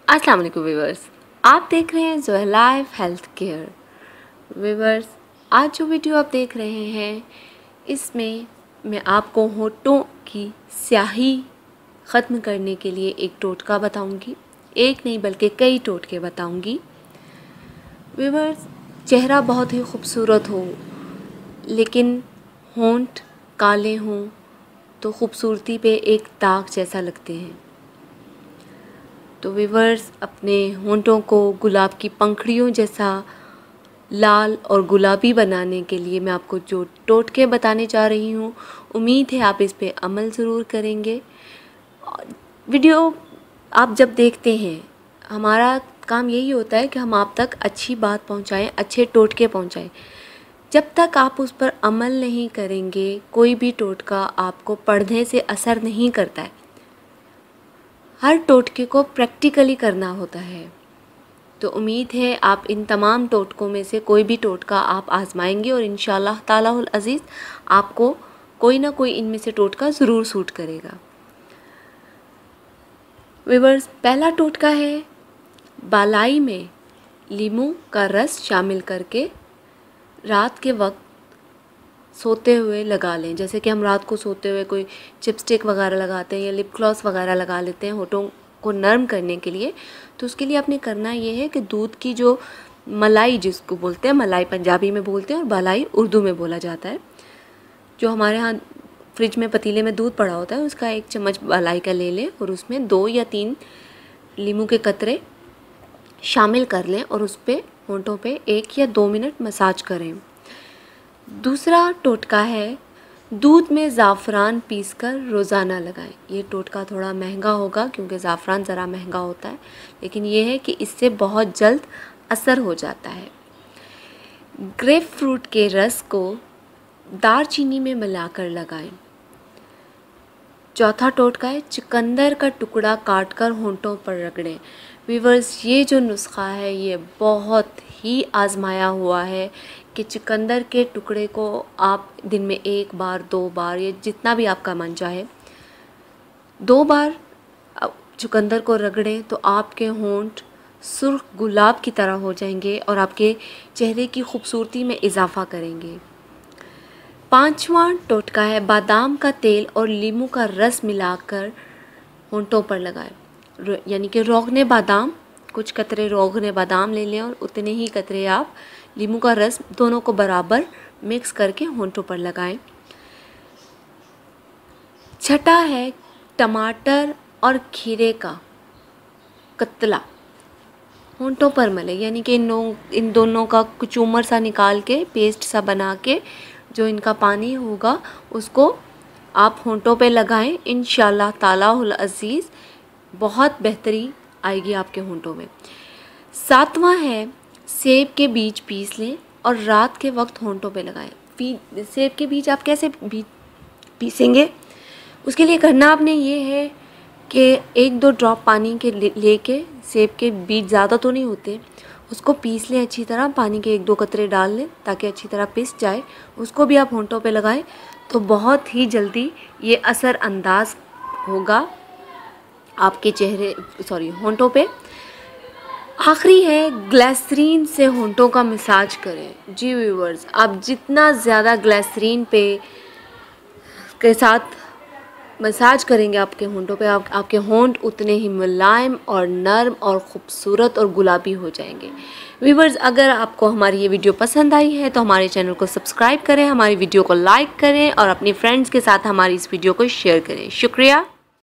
अस्सलाम वालेकुम व्यूवर्स, आप देख रहे हैं Zoya life health care. Viewers, आज जो वीडियो आप देख रहे हैं इसमें मैं आपको होठों की स्याही ख़त्म करने के लिए एक टोटका बताऊंगी। एक नहीं बल्कि कई टोटके बताऊंगी। व्यूवर्स, चेहरा बहुत ही खूबसूरत हो लेकिन होंठ काले हों तो खूबसूरती पे एक दाग जैसा लगते हैं। तो व्यूवर्स, अपने होंठों को गुलाब की पंखड़ियों जैसा लाल और गुलाबी बनाने के लिए मैं आपको जो टोटके बताने जा रही हूँ, उम्मीद है आप इस पे अमल ज़रूर करेंगे। वीडियो आप जब देखते हैं, हमारा काम यही होता है कि हम आप तक अच्छी बात पहुँचाएँ, अच्छे टोटके पहुँचाएँ। जब तक आप उस पर अमल नहीं करेंगे, कोई भी टोटका आपको पढ़ने से असर नहीं करता है। हर टोटके को प्रैक्टिकली करना होता है। तो उम्मीद है आप इन तमाम टोटकों में से कोई भी टोटका आप आजमाएंगे और इंशाअल्लाह तालाहुल अज़ीज़ आपको कोई ना कोई इनमें से टोटका ज़रूर सूट करेगा। व्यूअर्स, पहला टोटका है बालाई में लीमू का रस शामिल करके रात के वक्त सोते हुए लगा लें। जैसे कि हम रात को सोते हुए कोई चिपस्टिक वगैरह लगाते हैं या लिप ग्लॉस वगैरह लगा लेते हैं होठों को नरम करने के लिए, तो उसके लिए आपने करना ये है कि दूध की जो मलाई, जिसको बोलते हैं मलाई पंजाबी में बोलते हैं और बालाई उर्दू में बोला जाता है, जो हमारे यहाँ फ्रिज में पतीले में दूध पड़ा होता है, उसका 1 चम्मच बालाई का ले लें और उसमें 2 या 3 लीमू के कतरे शामिल कर लें और उस पर होंठों पे 1 या 2 मिनट मसाज करें। दूसरा टोटका है दूध में ज़ाफ़रान पीसकर रोज़ाना लगाएं। ये टोटका थोड़ा महंगा होगा क्योंकि ज़ाफ़रान ज़रा महंगा होता है, लेकिन ये है कि इससे बहुत जल्द असर हो जाता है। ग्रेप फ्रूट के रस को दालचीनी में मिलाकर लगाएं। चौथा टोटका है चुकंदर का टुकड़ा काटकर होंठों पर रगड़ें। व्यूअर्स, ये जो नुस्खा है ये बहुत ही आजमाया हुआ है कि चुकंदर के टुकड़े को आप दिन में 1 बार 2 बार या जितना भी आपका मन चाहे 2 बार चुकंदर को रगड़ें तो आपके होंठ सुर्ख गुलाब की तरह हो जाएंगे और आपके चेहरे की खूबसूरती में इजाफ़ा करेंगे। 5वां टोटका है बादाम का तेल और लीमू का रस मिलाकर होंठों पर लगाएं। यानी कि रोगने बादाम, कुछ कतरे रोगने बादाम ले लें और उतने ही कतरे आप लीमू का रस, दोनों को बराबर मिक्स करके होंठों पर लगाएं। छठा है टमाटर और खीरे का कतला होंठों पर मलें। यानी कि इन दोनों का कुचूमर सा निकाल के पेस्ट सा बना के जो इनका पानी होगा उसको आप होंठों पे लगाएं। इंशाअल्लाह तालाहुल अज़ीज़ बहुत बेहतरी आएगी आपके होंठों में। 7वां है सेब के बीज पीस लें और रात के वक्त होंठों पे लगाएं। सेब के बीज आप कैसे पीसेंगे? उसके लिए करना आपने ये है कि 1-2 ड्रॉप पानी के लेके, सेब के बीज ज़्यादा तो नहीं होते, उसको पीस लें अच्छी तरह, पानी के 1-2 कतरे डाल लें ताकि अच्छी तरह पिस जाए। उसको भी आप होंठों पे लगाएं तो बहुत ही जल्दी ये असर अंदाज होगा आपके होंठों पे। आखिरी है ग्लिसरीन से होंठों का मसाज करें। जी व्यूअर्स, आप जितना ज़्यादा ग्लिसरीन के साथ मसाज करेंगे आपके होंठों पे, आपके होंठ उतने ही मुलायम और नर्म और ख़ूबसूरत और गुलाबी हो जाएंगे। व्यूअर्स, अगर आपको हमारी ये वीडियो पसंद आई है तो हमारे चैनल को सब्सक्राइब करें, हमारी वीडियो को लाइक करें और अपनी फ्रेंड्स के साथ हमारी इस वीडियो को शेयर करें। शुक्रिया।